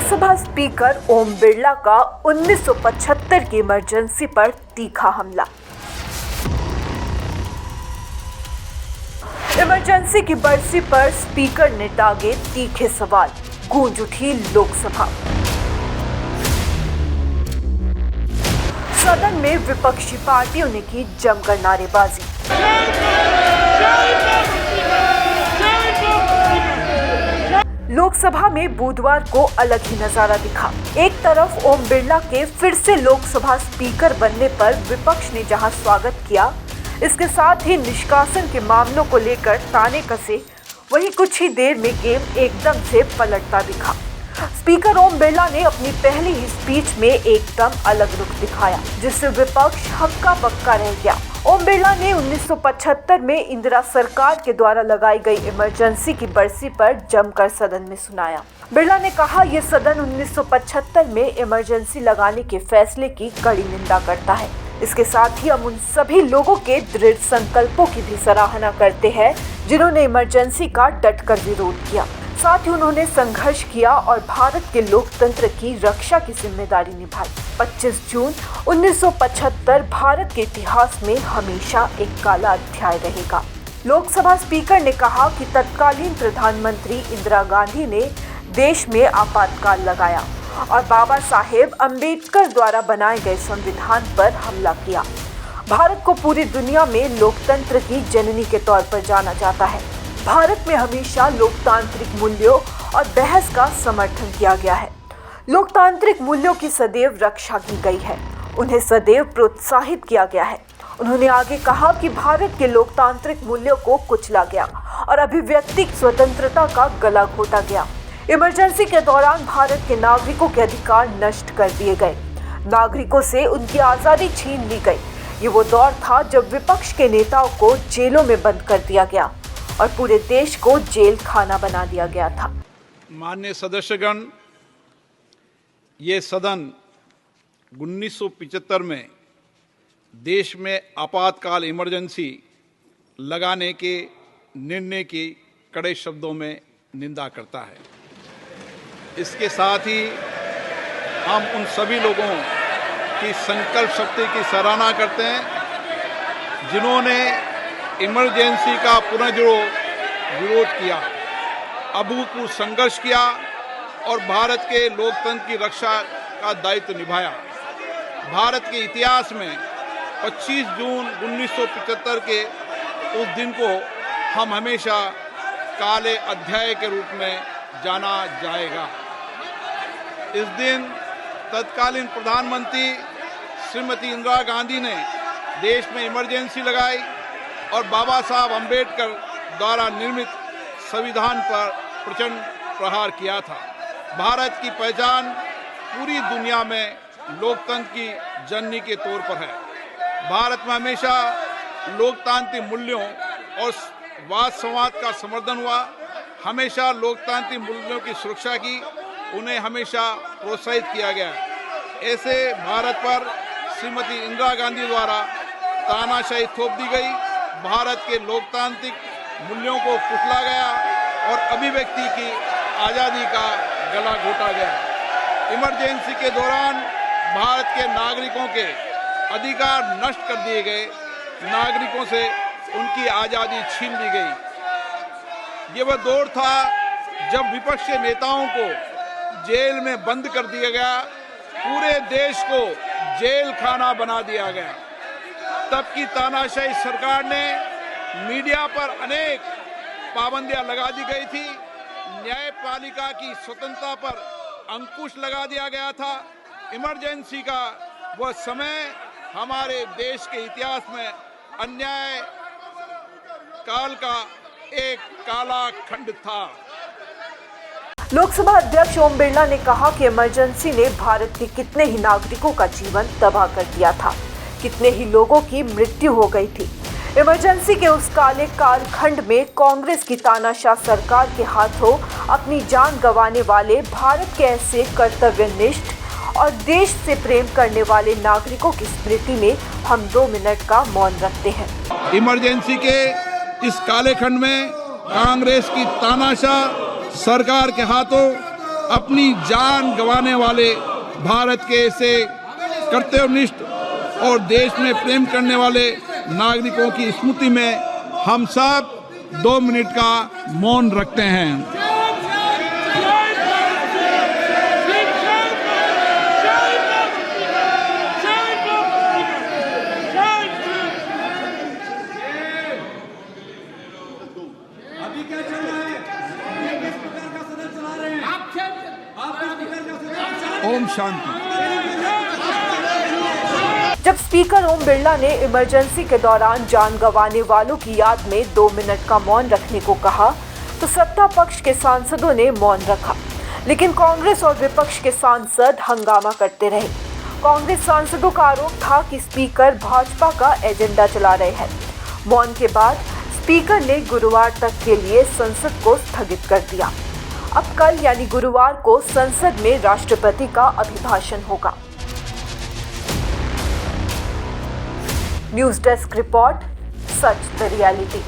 Lok Sabha speaker Om Birla का 1975 की emergency पर तीखा हमला। इमरजेंसी की बरसी पर स्पीकर ने दागे तीखे सवाल, गूंज उठी लोकसभा। सदन में विपक्षी पार्टियों ने की जमकर नारेबाजी। लोकसभा में बुधवार को अलग ही नजारा दिखा। एक तरफ ओम बिरला के फिर से लोकसभा स्पीकर बनने पर विपक्ष ने जहां स्वागत किया, इसके साथ ही निष्कासन के मामलों को लेकर ताने कसे, वहीं कुछ ही देर में गेम एकदम से पलटता दिखा। स्पीकर ओम बिरला ने अपनी पहली ही स्पीच में एकदम अलग रुख दिखाया, जिससे विपक्ष हक्का बक्का रह गया। ओम बिरला ने 1975 में इंदिरा सरकार के द्वारा लगाई गई इमरजेंसी की बरसी पर जमकर सदन में सुनाया। बिरला ने कहा, यह सदन 1975 में इमरजेंसी लगाने के फैसले की कड़ी निंदा करता है। इसके साथ ही हम उन सभी लोगों के दृढ़ संकल्पों की भी सराहना करते हैं जिन्होंने इमरजेंसी का डटकर विरोध किया। साथ ही उन्होंने संघर्ष किया और भारत के लोकतंत्र की रक्षा की जिम्मेदारी निभाई। 25 जून 1975 भारत के इतिहास में हमेशा एक काला अध्याय रहेगा। लोकसभा स्पीकर ने कहा कि तत्कालीन प्रधानमंत्री इंदिरा गांधी ने देश में आपातकाल लगाया और बाबा साहेब अम्बेडकर द्वारा बनाए गए संविधान पर हमला किया। भारत को पूरी दुनिया में लोकतंत्र की जननी के तौर पर जाना जाता है। भारत में हमेशा लोकतांत्रिक मूल्यों और बहस का समर्थन किया गया है। लोकतांत्रिक मूल्यों की सदैव रक्षा की गई है, उन्हें सदैव प्रोत्साहित किया गया है। उन्होंने आगे कहा कि भारत के लोकतांत्रिक मूल्यों को कुचला गया और अभिव्यक्ति स्वतंत्रता का गला घोटा गया। इमरजेंसी के दौरान भारत के नागरिकों के अधिकार नष्ट कर दिए गए, नागरिकों से उनकी आज़ादी छीन ली गई। ये वो दौर था जब विपक्ष के नेताओं को जेलों में बंद कर दिया गया और पूरे देश को जेल खाना बना दिया गया था। माननीय सदस्यगण, ये सदन 1975 में देश में आपातकाल इमरजेंसी लगाने के निर्णय की कड़े शब्दों में निंदा करता है। इसके साथ ही हम उन सभी लोगों की संकल्प शक्ति की सराहना करते हैं जिन्होंने इमरजेंसी का विरोध किया, अभूतपूर्व संघर्ष किया और भारत के लोकतंत्र की रक्षा का दायित्व निभाया। भारत के इतिहास में 25 जून 1975 के उस दिन को हम हमेशा काले अध्याय के रूप में जाना जाएगा। इस दिन तत्कालीन प्रधानमंत्री श्रीमती इंदिरा गांधी ने देश में इमरजेंसी लगाई और बाबा साहब अम्बेडकर द्वारा निर्मित संविधान पर प्रचंड प्रहार किया था। भारत की पहचान पूरी दुनिया में लोकतंत्र की जननी के तौर पर है। भारत में हमेशा लोकतांत्रिक मूल्यों और वाद संवाद का समर्थन हुआ, हमेशा लोकतांत्रिक मूल्यों की सुरक्षा की, उन्हें हमेशा प्रोत्साहित किया गया। ऐसे भारत पर श्रीमती इंदिरा गांधी द्वारा तानाशाही थोप दी गई, भारत के लोकतांत्रिक मूल्यों को कुचला गया और अभिव्यक्ति की आज़ादी का गला घोटा गया। इमरजेंसी के दौरान भारत के नागरिकों के अधिकार नष्ट कर दिए गए, नागरिकों से उनकी आज़ादी छीन ली गई। ये वह दौर था जब विपक्ष के नेताओं को जेल में बंद कर दिया गया, पूरे देश को जेल खाना बना दिया गया। तब की तानाशाही सरकार ने मीडिया पर अनेक पाबंदियां लगा दी गई थी, न्यायपालिका की स्वतंत्रता पर अंकुश लगा दिया गया था। इमरजेंसी का वह समय हमारे देश के इतिहास में अन्याय काल का एक काला खंड था। लोकसभा अध्यक्ष ओम बिरला ने कहा कि इमरजेंसी ने भारत के कितने ही नागरिकों का जीवन तबाह कर दिया था, कितने ही लोगों की मृत्यु हो गई थी। इमरजेंसी के उस काले कालखंड में कांग्रेस की तानाशाह सरकार के हाथों अपनी जान गंवाने वाले भारत के ऐसे कर्तव्यनिष्ठ और देश से प्रेम करने वाले नागरिकों की स्मृति में हम 2 मिनट का मौन रखते हैं। इमरजेंसी के इस काले खंड में कांग्रेस की तानाशाह सरकार के हाथों अपनी जान गंवाने वाले भारत के ऐसे कर्तव्यनिष्ठ और देश में प्रेम करने वाले नागरिकों की स्मृति में हम सब 2 मिनट का मौन रखते हैं। अभी क्या चल रहा है? ये किस प्रकार का सदन चला रहे हैं? आप किस प्रकार का सदन चला रहे हैं? ओम शांति। जब स्पीकर ओम बिरला ने इमरजेंसी के दौरान जान गंवाने वालों की याद में 2 मिनट का मौन रखने को कहा तो सत्ता पक्ष के सांसदों ने मौन रखा, लेकिन कांग्रेस और विपक्ष के सांसद हंगामा करते रहे। कांग्रेस सांसदों का आरोप था कि स्पीकर भाजपा का एजेंडा चला रहे हैं। मौन के बाद स्पीकर ने गुरुवार तक के लिए संसद को स्थगित कर दिया। अब कल यानी गुरुवार को संसद में राष्ट्रपति का अभिभाषण होगा। News desk report, such the reality.